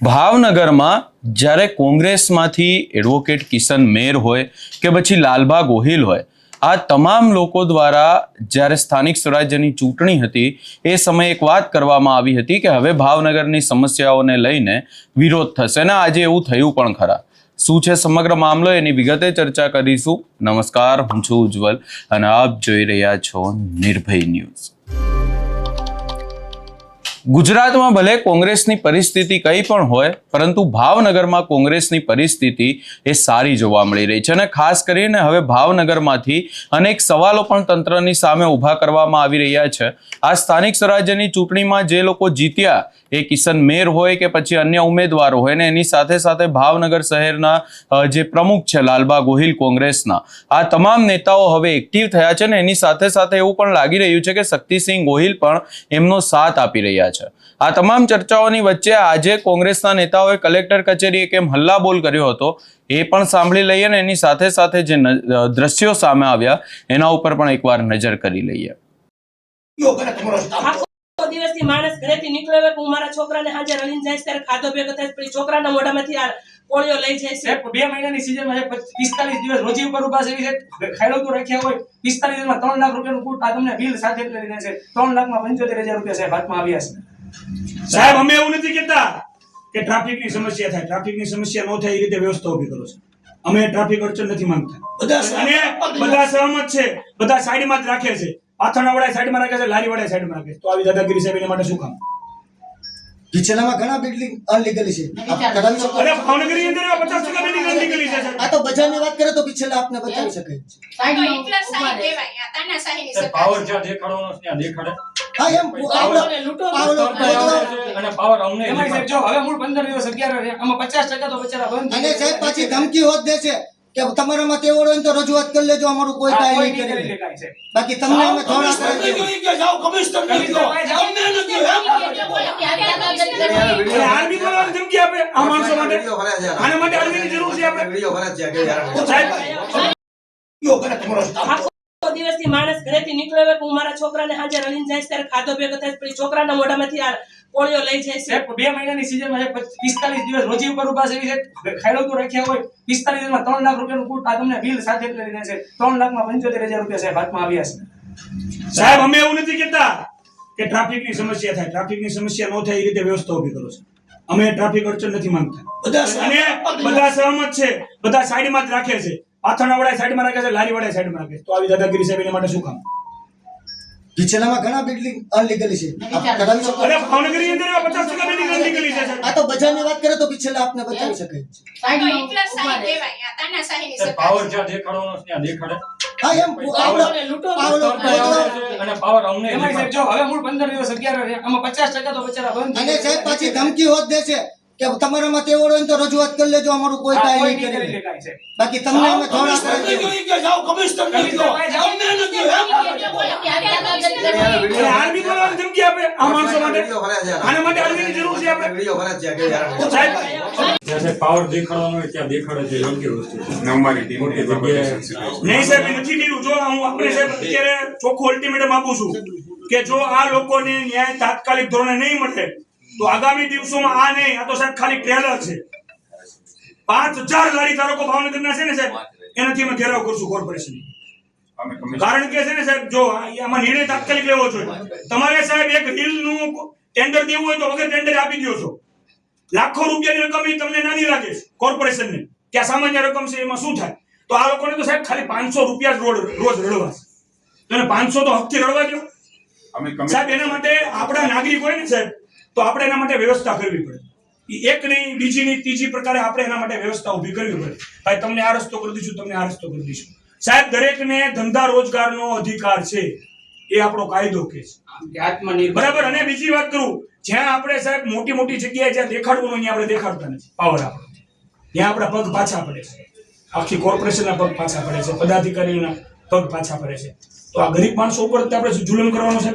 ભાવનગરમાં જ્યારે કોંગ્રેસમાંથી એડવોકેટ કિશન મેર હોય કે પછી લાલભા ગોહિલ હોય, આ તમામ લોકો દ્વારા જ્યારે સ્થાનિક સ્વરાજ્યની ચૂંટણી હતી એ સમયે એક વાત કરવામાં આવી હતી કે હવે ભાવનગરની સમસ્યાઓને લઈને વિરોધ થશે ને આજે એવું થયું પણ ખરા. શું છે સમગ્ર મામલો એની વિગતે ચર્ચા કરીશું. નમસ્કાર, હું છું ઉજ્જવલ અને આપ જોઈ રહ્યા છો નિર્ભય ન્યૂઝ. ગુજરાતમાં ભલે કોંગ્રેસની પરિસ્થિતિ કંઈ પણ હોય, પરંતુ ભાવનગરમાં કોંગ્રેસની પરિસ્થિતિ એ સારી જોવા મળી રહી છે અને ખાસ કરીને હવે ભાવનગરમાંથી અનેક સવાલો પણ તંત્રની સામે ઊભા કરવામાં આવી રહ્યા છે. આ સ્થાનિક સ્વરાજ્યની ચૂંટણીમાં જે લોકો જીત્યા એ કિશન મેર હોય કે પછી અન્ય ઉમેદવારો હોય ને એની સાથે સાથે ભાવનગર શહેરના જે પ્રમુખ છે લાલભા ગોહિલ કોંગ્રેસના, આ તમામ નેતાઓ હવે એક્ટિવ થયા છે ને એની સાથે સાથે એવું પણ લાગી રહ્યું છે કે શક્તિસિંહ ગોહિલ પણ એમનો સાથ આપી રહ્યા છે. આ તમામ ચર્ચાઓની વચ્ચે આજે કોંગ્રેસના નેતાઓએ કલેક્ટર કચેરીએ કેમ હલ્લાબોલ કર્યો હતો એ પણ સાંભળી લઈએ ને એની સાથે સાથે જે દ્રશ્યો સામે આવ્યા એના ઉપર પણ એકવાર નજર કરી લઈએ. દિવસથી માણસ ઘરેથી નીકળ્યો હોય, હું મારા છોકરાને હાજર રહીને જઈશ ત્યારે ખાધો ભેગો થાય, પછી છોકરાના મોઢામાંથી આ પોળીઓ લઈ જાય છે. 2 મહિનાની સીઝનમાં 45 દિવસ રોજી ઉપર ઉભા છે, ખાયલો તો રાખ્યા હોય 45 દિવસમાં 3 લાખ રૂપિયાનું કુટ આ તમને બિલ સાથે કરીને છે. 3,75,000 રૂપિયા સાહેબ હાથમાં આવ્યા છે. સાહેબ અમે એવું નથી કહેતા કે ટ્રાફિકની સમસ્યા થાય, ટ્રાફિકની સમસ્યા ન થાય એ રીતે વ્યવસ્થા ઊભી કરો છો. અમે ટ્રાફિક અડચણ નથી માંગતા અને બધા સહમત છે, બધા સાઈડમાં જ રાખે છે. પાથરણા વાળા સાઈડમાં રાખે છે, લારી વાળા સાઈડમાં રાખે છે. તો આવી દાદાગીરી સાહેબ એના માટે શું કામ? કિચનામાં ઘણા બિલ્ડિંગ અનલીગલી છે. કઢાવી શકો? અરે ભાવનગરની અંદર 50% બિલ્ડિંગ અનલીગલી છે. આ તો બજારની વાત કરે તો પીછેલા આપને બતાવી શકાય છે. એટલા સાઈ કહેવાય આ તાનાશાહીની સત્તા. પાવર જ્યાં દેખાડવાનો છે ત્યાં દેખાડે. હા એમ પાવલોને લૂંટો અને પાવર અમને એમાં સાહેબ જો હવે મૂળ 15 દિવસ 11 રહે, આમાં 50% તો બચારા બંધ. અને સાહેબ પાછી ધમકી હોત દે છે કે તમારામાં તેવડ હોય તો રજૂઆત કરી લેજો, અમારું કોઈ કાંઈ નહીં કરે. બાકી તમને અમે થોડા આર્મી બોલાવવાની ધમકી આપે આ માણસો માટે. આના માટે આર્મીની જરૂર છે આપણે. દિવસથી માણસ ઘરેથી નીકળ્યો હોય, હું મારા છોકરાને હાજર રહીને જઈશ ત્યારે ખાધો ભેગો થાય, પછી છોકરાના મોઢામાંથી આ પોળીઓ લઈ જાય છે. 2 મહિનાની સીઝનમાં 45 દિવસ રોજી ઉપર ઉભા છે, ખાયલો તો રાખ્યા હોય 45 દિવસમાં 3 લાખ રૂપિયાનું કુટ આ તમને બિલ સાથે કરીને છે. 3,75,000 રૂપિયા સાહેબ હાથમાં આવ્યા છે. સાહેબ અમે એવું નથી કહેતા કે ટ્રાફિકની સમસ્યા થાય, ટ્રાફિકની સમસ્યા ન થાય એ રીતે વ્યવસ્થા ઊભી કરો છો. અમે ટ્રાફિક અડચણ નથી માંગતા અને બધા સહમત છે, બધા સાઈડમાં જ રાખે છે. પાથરણા વાળા સાઈડમાં રાખે છે, લારી વાળા સાઈડમાં રાખે છે. તો આવી દાદાગીરી સાહેબ એના માટે શું કામ? કિચનામાં ઘણા બિલ્ડિંગ અનલીગલી છે. કઢાવી શકો? અરે ભાવનગરની અંદર 50% બિલ્ડિંગ અનલીગલી છે. આ તો બજારની વાત કરે તો પીછેલા આપને બતાવી શકાય છે. એટલા સાઈ કહેવાય આ તાનાશાહીની સત્તા. પાવર જ્યાં દેખાડવાનો છે ત્યાં દેખાડે. હા એમ પાવલોને લૂંટો અને પાવર અમને એમાં સાહેબ જો હવે મૂળ 15 દિવસ 11 રહે, આમાં 50% તો બચારા બંધ. અને સાહેબ પાછી ધમકી હોત દે છે કે તમારામાં તેવડ હોય તો રજૂઆત કરી લેજો, અમારું કોઈ કાંઈ નહીં કરે. બાકી તમને અમે થોડા આર્મી બોલાવવાની ધમકી આપે આ માણસો માટે. આના માટે આર્મીની જરૂર છે આપણે. પાવર દેખાડવાનો હોય ત્યાં દેખાડે છે, યોગ્ય વસ્તુ છે. નહીં સાહેબ એ નથી કર્યું. જો હું આપણે સાહેબ અત્યારે ચોખ્ખું અલ્ટિમેટમ આપું છું કે જો આ લોકોને ન્યાય તાત્કાલિક ધોરણે નહીં મળે તો આગામી દિવસોમાં આ નહીં, આ તો સાહેબ ખાલી ટ્રેલર છે. 5000 લારી ધારકો ભાવનગરના છે ને સાહેબ, એનાથી અમે ઘેરાવ કરશું કોર્પોરેશન. કારણ કે છે ને સાહેબ જો આમાં નિર્ણય તાત્કાલિક લેવો જોઈએ. તમારે સાહેબ એક રીલનું ટેન્ડર દેવું હોય તો વગર ટેન્ડર આપી દો છો. લાખો રૂપિયાની રકમ એ તમને નાની લાગે છે કોર્પોરેશનને, કે આ સામાન્ય રકમ છે, એમાં શું થાય? તો આ લોકોને તો સાહેબ ખાલી 500 રૂપિયા રોજ રડવા છે. અને 500 તો હકથી રડવા દો સાહેબ. એના માટે આપણા નાગરિક હોય ને સાહેબ, તો આપણે એના માટે વ્યવસ્થા કરવી પડે. એક નહીં, બીજી નહીં, ત્રીજી પ્રકારે આપણે એના માટે વ્યવસ્થા ઊભી કરવી પડે. ભાઈ તમને આ રસ્તો કરી દઈશું, તમને આ રસ્તો કરી દઈશું. સાહેબ દરેકને ધંધા રોજગારનો અધિકાર છે, એ આપણો કાયદો કે છે, બરાબર. અને બીજી વાત કરું, જ્યાં આપણે સાહેબ મોટી મોટી જગ્યાએ જ્યાં દેખાડવું હોય આપણે દેખાડતા નથી. પાવર આપણો ત્યાં આપણા પગ પાછા પડે છે, આખી કોર્પોરેશનના પગ પાછા પડે છે, પદાધિકારીઓના પગ પાછા પડે છે. તો આ ગરીબ માણસો ઉપર આપણે જુલમ કરવાનો છે,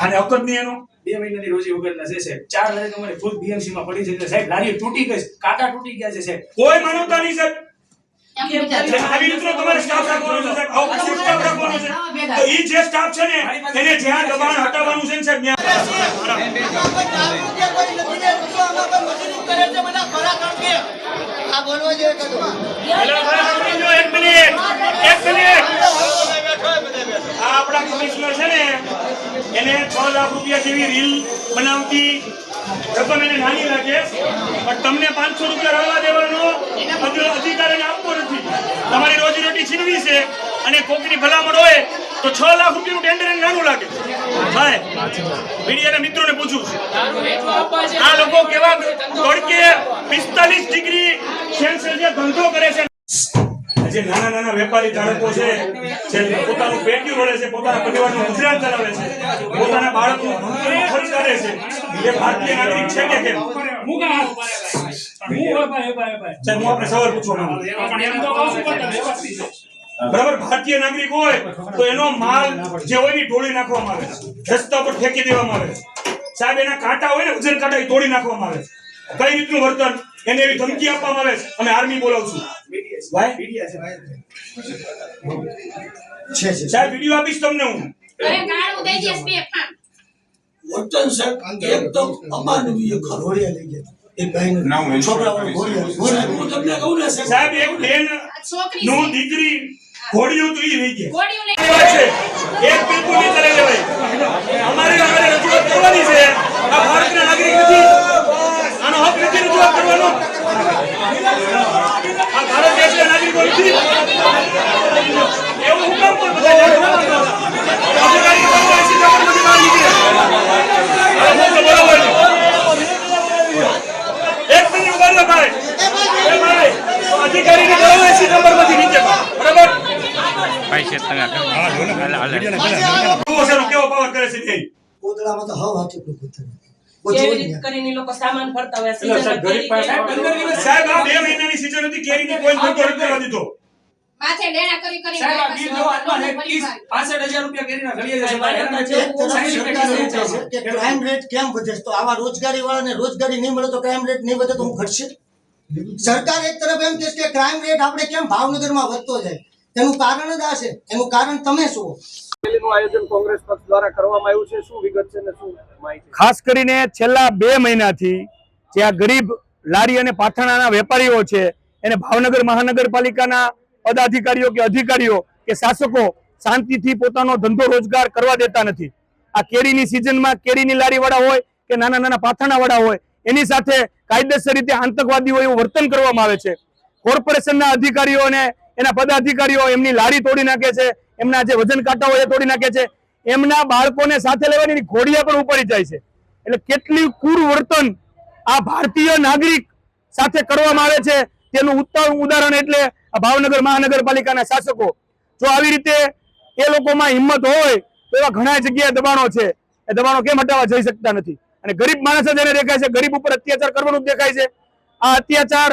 આને હક જ નહીં એનો. 2 મહિનાની રોજી વગરના છે સાહેબ. 4 લારી તમારે ખુદ બીએમસી માં પડી છે સાહેબ. લારી તૂટી ગઈ, કાંટા તૂટી ગયા છે સાહેબ. કોઈ માનવતા નહીં સાહેબ. આવી રીતે તમારે સ્ટાફ રાખવાનો છે સાહેબ. આવો સ્ટાફ રાખવાનો છે તો ઈ જે સ્ટાફ છે ને એને જ્યાં દબાણ હટાવવાનું છે ને સાહેબ ત્યાં આ બોલવા જોઈએ કદું. એલા ભાઈ સાંભળી લો, એક મિનિટ. આ આપણા કમિશનર છે ને એને 6 લાખ રૂપિયા જેવી રીલ બનાવતી રકમ એને નાની લાગે, પણ તમને 500 રૂપિયા રવા દેવાનો અધિકાર એને આપવો નથી. તમારી રોજીરોટી છીનવી છે અને કોકની ભલામણ હોય તો 6 લાખ રૂપિયાનું ટેન્ડર એને નાનું લાગે. ભાઈ મીડિયાના મિત્રોને પૂછું છું, આ લોકો કેવા તડકે 45 ડિગ્રી સેલ્સિયસ ધંધો કરે છે. જે નાના નાના વેપારી ધારકો છે, જે પોતાનું પેટ્યું રોડે છે, પોતાના પરિવારનું ગુજરાન ચલાવે છે, પોતાના બાળકનું ભણતરનો ખર્ચ કરે છે, એ ભારતીય નાગરિક છે કે કેમ? હું આપણે સવાલ પૂછવા માંગુ. બરાબર, ભારતીય નાગરિક હોય તો એનો માલ જે હોય ને તોડી નાખવામાં આવે છે, રસ્તા પર ફેંકી દેવામાં આવે છે. સાહેબ એના કાંટા હોય ને વજન કાંટા તોડી નાખવામાં આવે છે. કઈ રીતનું વર્તન? એને એવી ધમકી આપવામાં આવે છે અમે આર્મી બોલાવશું. સાહેબ વિડીયો આપીશ તમને હું. અરે ગાળું દઈ દેસ બે ફામ વર્તન સાહેબ એકદમ અમાનવીય ખરું. ઘોડિયા લઈ ગયા. એ ભાઈને છોકરાઓને ઘોડિયા. હું તમને કહું ને સાહેબ એક બેન છોકરી નું દીકરી ઘોડિયું તો ઈ લઈ ગયા. ગોળીઓ લઈ એ વાત છે, એક બિલકુલ નહીં ચાલે ભાઈ. અમારે રજૂઆત કરવાની છે. આ ભારતના નાગરિક નથી, આનો હક નથી રજૂઆત કરવાનો. આ ભારત દેશના નાગરિકો નથી એવું હુકમ પણ બધા અધિકારી બરાબર નીકળે. એક મિનિટ ઉભા રહો ભાઈ. એ ભાઈ અધિકારીને બરાબર 80 નંબરમાંથી નીચે બરાબર કેવો પાવર કરે છે તે કોતરામાં તો હવા હાથે કોઈ કોતરા. કેવી રીતે કરીને ઈ લોકો સામાન ભરતા હોય સીઝનમાં કેરી સાહેબ આ 2 મહિનાની સીઝન હતી, કેરીની કોઈ ધંધો નથી કરવા દીધો. માથે ડેણા કરી કરી સાહેબ આ બિલ જો આટલા 65,000 રૂપિયા કેરીના ઘડીએ જશે. કે ક્રાઇમ રેટ કેમ વધે છે? તો આવા રોજગારી વાળાને રોજગારી નહીં મળે તો ક્રાઇમ રેટ નહીં વધે તો હું ઘટશે? સરકાર એક તરફ એમ કહે છે કે ક્રાઇમ રેટ આપણે કેમ ભાવનગરમાં વધતો જાય, તેનું કારણ જ આ છે. એનું કારણ તમે શું? આયોજન કોંગ્રેસ પક્ષ દ્વારા કરવામાં આવ્યું છે, શું વિગત છે ને શું માહિતી? ખાસ કરીને છેલ્લા 2 મહિનાથી જે આ ગરીબ લારી અને પાથરણાના વેપારીઓ છે એને ભાવનગર મહાનગરપાલિકાના પદાધિકારીઓ કે અધિકારીઓ કે શાસકો શાંતિથી પોતાનો ધંધો રોજગાર કરવા દેતા નથી. આ કેરીની સિઝનમાં કેરીની લારીવાળા હોય કે નાના નાના પાથરણાવાળા હોય એની સાથે કાયદેસર રીતે આતંકવાદીઓ એવું વર્તન કરવામાં આવે છે. કોર્પોરેશનના અધિકારીઓ અને એના પદાધિકારીઓ એમની લારી તોડી નાખે છે, એમના જે વજન કાંટા હોય એ તોડી નાખે છે, એમના બાળકોને સાથે લેવાની ઘોડિયા પણ ઉપાડી જાય છે. એટલે કેટલી ક્રૂર વર્તન આ ભારતીય નાગરિક સાથે કરવામાં આવે છે તેનું ઉત્તમ ઉદાહરણ એટલે આ ભાવનગર મહાનગરપાલિકાના શાસકો. જો આવી રીતે એ લોકોમાં હિંમત હોય તો એવા ઘણા જગ્યાએ દબાણો છે, એ દબાણો કેમ હટાવવા જઈ શકતા નથી? અને ગરીબ માણસ જ એને દેખાય છે, ગરીબ ઉપર અત્યાચાર કરવાનું જ દેખાય છે. આ અત્યાચાર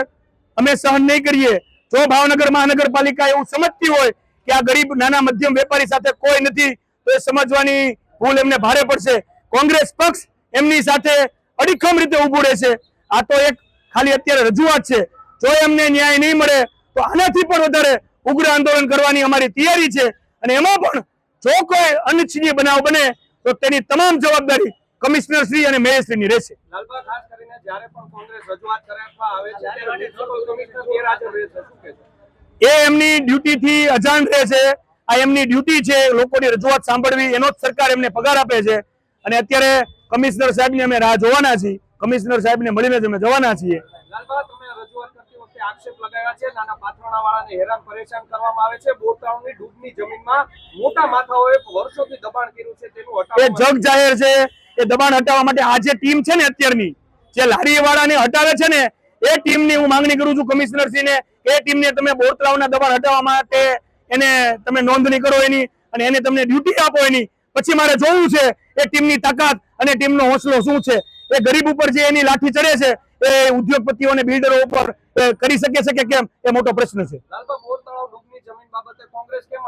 અમે સહન નહીં કરીએ. જો ભાવનગર મહાનગરપાલિકા એવું સમજતી હોય કે આ ગરીબ નાના મધ્યમ વેપારી સાથે કોઈ નથી તો એ સમજવાની ભૂલ એમને ભારે પડશે. કોંગ્રેસ પક્ષ એમની સાથે અડીખમ રીતે ઊભું રહેશે. આ તો એક ખાલી અત્યારે રજૂઆત છે. જો એમને ન્યાય નહીં મળે તો આનાથી પણ વધારે ઉગ્ર આંદોલન કરવાની અમારી તૈયારી છે. અને એમાં પણ જો કોઈ અનિચ્છનીય બનાવ બને તો તેની તમામ જવાબદારી કમિશનર શ્રી અને મેયર શ્રીની રહેશે. લાલબા, ખાસ કરીને જ્યારે પણ કોંગ્રેસ રજૂઆત કરવા આવે છે ત્યારે મ્યુનિસિપલ કમિશનર ગેરહાજર રહે છે, શું કહેશો? એ એમની ડ્યુટીથી અજાણ રહે છે. આ એમની ડ્યુટી છે લોકોની રજૂઆત સાંભળવી, એનો જ સરકાર એમને પગાર આપે છે. અને અત્યારે કમિશનર સાહેબની અમે રાહ જોવાના છીએ. કમિશનર સાહેબને મળીને જ અમે જવાના છીએ. લાલબા, તમે રજૂઆત કરતી વખતે આક્ષેપ લગાવ્યા છે નાના પાથરણાવાળાને હેરાન પરેશાન કરવામાં આવે છે. બોરતળાવની ડૂબની જમીનમાં મોટા માથાઓએ વર્ષોથી દબાણ કર્યું છે, તેનું એ હટાવવાનું જગ જાહેર છે. એ દબાણ હટાવવા માટે આ જે ટીમ છે ને અત્યારની જે લારી વાળાને હટાવે છે ને એ ટીમની હું માંગણી કરું છું કમિશનરશ્રીને. એ ટીમને તમે બોરતળાવના દબાણ હટાવવા માટે એને તમે નોંધણી કરો એની, અને એને તમને ડ્યુટી આપો એની. પછી મારે જોવું છે એ ટીમની તાકાત અને ટીમનો હોંસલો શું છે. એ ગરીબ ઉપર જે એની લાઠી ચડે છે એ ઉદ્યોગપતિઓ અને બિલ્ડરો ઉપર કરી શકે છે કે કેમ, એ મોટો પ્રશ્ન છે. લાલબા, બોરતળાવ ડૂબની જમીન બાબતે કોંગ્રેસ કેમ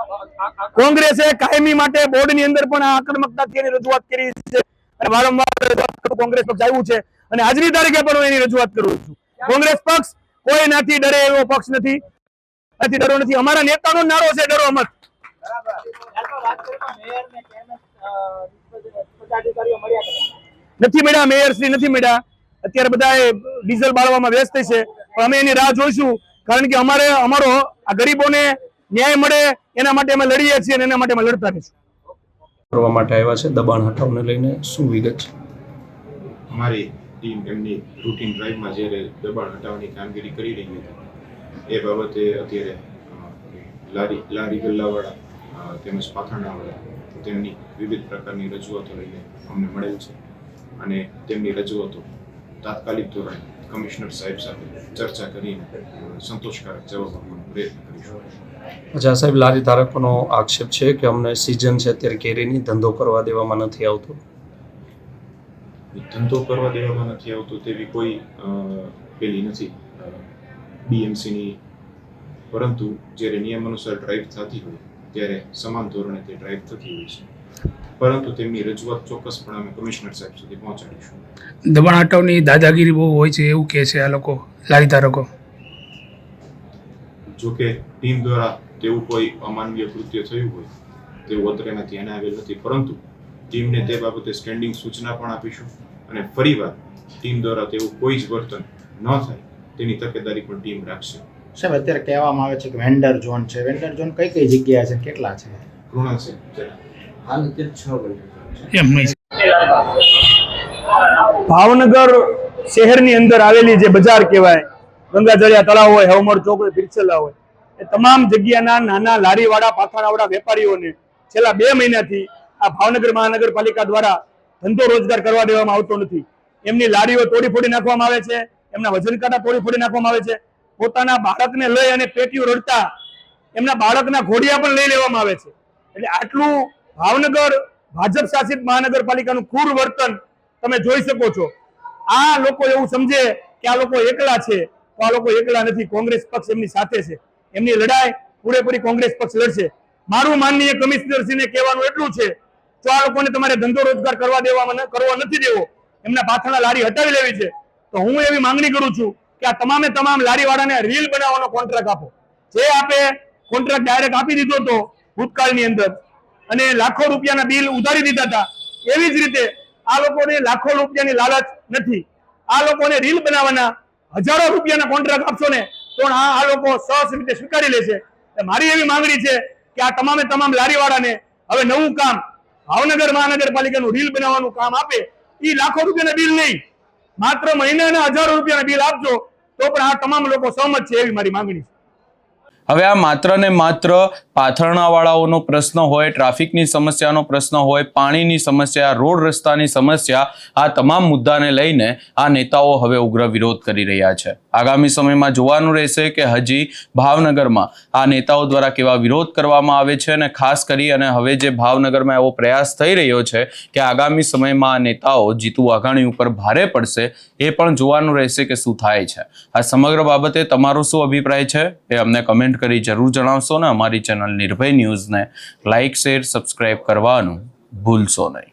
કોંગ્રેસે કાયમી માટે બોર્ડની અંદર પણ આ આક્રમકતાથી એની રજૂઆત કરી છે અને વારંવાર રજૂઆત કોંગ્રેસ પક્ષ આવ્યું છે અને આજની તારીખે પણ હું એની રજૂઆત કરું છું. કોંગ્રેસ પક્ષ કોઈનાથી ડરે એવો પક્ષ નથી, ડરો નથી. અમારા નેતાનો નારો છે ડરો મત. નથી મળ્યા, મેયર શ્રી નથી મળ્યા. અત્યારે બધા ડીઝલ બાળવામાં વ્યસ્ત છે. પણ અમે એની રાહ જોઈશું, કારણ કે અમારો આ ગરીબોને ન્યાય મળે એના માટે અમે લડીએ છીએ અને એના માટે અમે લડતા રહીશું. કરવા માટે આવ્યા છે દબાણ હટાવને લઈને શું વિગત છે? અમારી ટીમ એમની રૂટીન ડ્રાઈવમાં જ્યારે દબાણ હટાવવાની કામગીરી કરી રહી હતી એ બાબતે અત્યારે લારી ગલ્લાવાળા તેમજ પાથરણાવાળા તેમની વિવિધ પ્રકારની રજૂઆતો લઈને અમને મળેલ છે અને તેમની રજૂઆતો તાત્કાલિક ધોરણે કમિશનર સાહેબ સાથે ચર્ચા કરીને સંતોષકારક જવાબ આપવાનો પ્રયત્ન કરીશું. અચ્છા સાહેબ, લારી ધારકોનો આક્ષેપ છે કે અમને સિઝન છે અત્યારે કેરીની ધંધો કરવા દેવામાં નથી આવતો. ધંધો કરવા દેવામાં નથી આવતો તેવી કોઈ પેલી નથી બીએમસીની, પરંતુ જ્યારે નિયમ અનુસાર ડ્રાઈવ થતી હોય ત્યારે સમાન ધોરણે તે ડ્રાઈવ થતી હોય છે, પરંતુ તેમની રજૂઆત ચોક્કસપણે અમે કમિશનર સાહેબ સુધી પહોંચાડીશું. દબાણ હટાવની દાદાગીરી બહુ હોય છે એવું કહે છે આ લોકો, લારી ધારકો. જોકે ટીમ દ્વારા તેવું કોઈ અમાનવીય કૃત્ય થયું હોય તેવું અત્યારે ધ્યાને આવેલ નથી, પરંતુ ટીમને તે બાબતે સ્ટેન્ડિંગ સૂચના પણ આપીશું અને ફરીવાર ટીમ દ્વારા તેવું કોઈ જ વર્તન ન થાય તેની તકેદારી પણ ટીમ રાખશે. સાહેબ, અત્યારે કહેવામાં આવે છે કે વેન્ડર ઝોન છે. વેન્ડર ઝોન કઈ કઈ જગ્યાએ છે, કેટલા છે? કૃણા છે હાલ અત્યારે 6 વેન્ડર છે. એમ નહીં. ભાવનગર શહેરની અંદર આવેલી જે બજાર કહેવાય, ગંગાજળિયા તળાવ હોય, હવમર ચોક હોય, પીરસેલા હોય, એ તમામ જગ્યાના નાના લારીવાળા પાથરણાવાળા વેપારીઓને છેલ્લા 2 મહિનાથી આ ભાવનગર મહાનગરપાલિકા દ્વારા ધંધો રોજગાર કરવા દેવામાં આવતો નથી. એમની લારીઓ તોડી ફોડી નાખવામાં આવે છે, એમના વજન કાંટા તોડી ફોડી નાખવામાં આવે છે, પોતાના બાળકને લઈ અને પેટીઓ રડતા એમના બાળકના ઘોડિયા પણ લઈ લેવામાં આવે છે. એટલે આટલું ભાવનગર ભાજપ શાસિત મહાનગરપાલિકાનું ક્રૂર વર્તન તમે જોઈ શકો છો. આ લોકો એવું સમજે કે આ લોકો એકલા છે, તો આ લોકો એકલા નથી. કોંગ્રેસ પક્ષ એમની સાથે છે. એમની લડાઈ પૂરેપૂરી કોંગ્રેસ પક્ષ લડશે. મારું માનનીય કમિશનરશ્રીને કહેવાનું એટલું છે, જો આ લોકોને તમારે ધંધો રોજગાર કરવા નથી દેવો, એમના પાથરણા લારી હટાવી લેવી છે, તો હું એવી માંગણી કરું છું કે આ તમામ લારીવાળાને રીલ બનાવવાનો કોન્ટ્રાક્ટ આપો. જે આપે કોન્ટ્રાક્ટ ડાયરેક્ટ આપી દીધો હતો ભૂતકાળની અંદર અને લાખો રૂપિયાના બિલ ઉધારી દીધા હતા, એવી જ રીતે આ લોકોને લાખો રૂપિયાની લાલચ નથી. આ લોકોને રીલ બનાવવાના હજારો રૂપિયાના કોન્ટ્રાક્ટ આપશો ને તો આ લોકો સહજ રીતે સ્વીકારી લેશે. મારી એવી માંગણી છે કે આ તમામ લારીવાળાને હવે નવું કામ ભાવનગર મહાનગરપાલિકાનું રીલ બનાવવાનું કામ આપે. એ લાખો રૂપિયાના બિલ નહીં, માત્ર મહિનાના હજારો રૂપિયાના બિલ આપજો તો પણ આ તમામ લોકો સહમત છે, એવી મારી માંગણી છે. હવે આ માત્ર ને માત્ર પાથરણાવાળાઓનો પ્રશ્ન હોય, ટ્રાફિકની સમસ્યાનો પ્રશ્ન હોય, પાણીની સમસ્યા, રોડ રસ્તાની સમસ્યા, આ તમામ મુદ્દાને લઈને આ નેતાઓ હવે ઉગ્ર વિરોધ કરી રહ્યા છે. આગામી સમયમાં જોવાનું રહેશે કે હજી ભાવનગરમાં આ નેતાઓ દ્વારા કેવા વિરોધ કરવામાં આવે છે અને ખાસ કરી અને હવે જે ભાવનગરમાં એવો પ્રયાસ થઈ રહ્યો છે કે આગામી સમયમાં આ નેતાઓ જીતુ વાઘાણી ઉપર ભારે પડશે, એ પણ જોવાનું રહેશે કે શું થાય છે. આ સમગ્ર બાબતે તમારો શું અભિપ્રાય છે એ અમને કમેન્ટ કરી જરૂર જણાવશો ને અમારી ચેનલ નિર્ભય ન્યૂઝને લાઇક, શેર, સબસ્ક્રાઇબ કરવાનું ભૂલશો નહીં.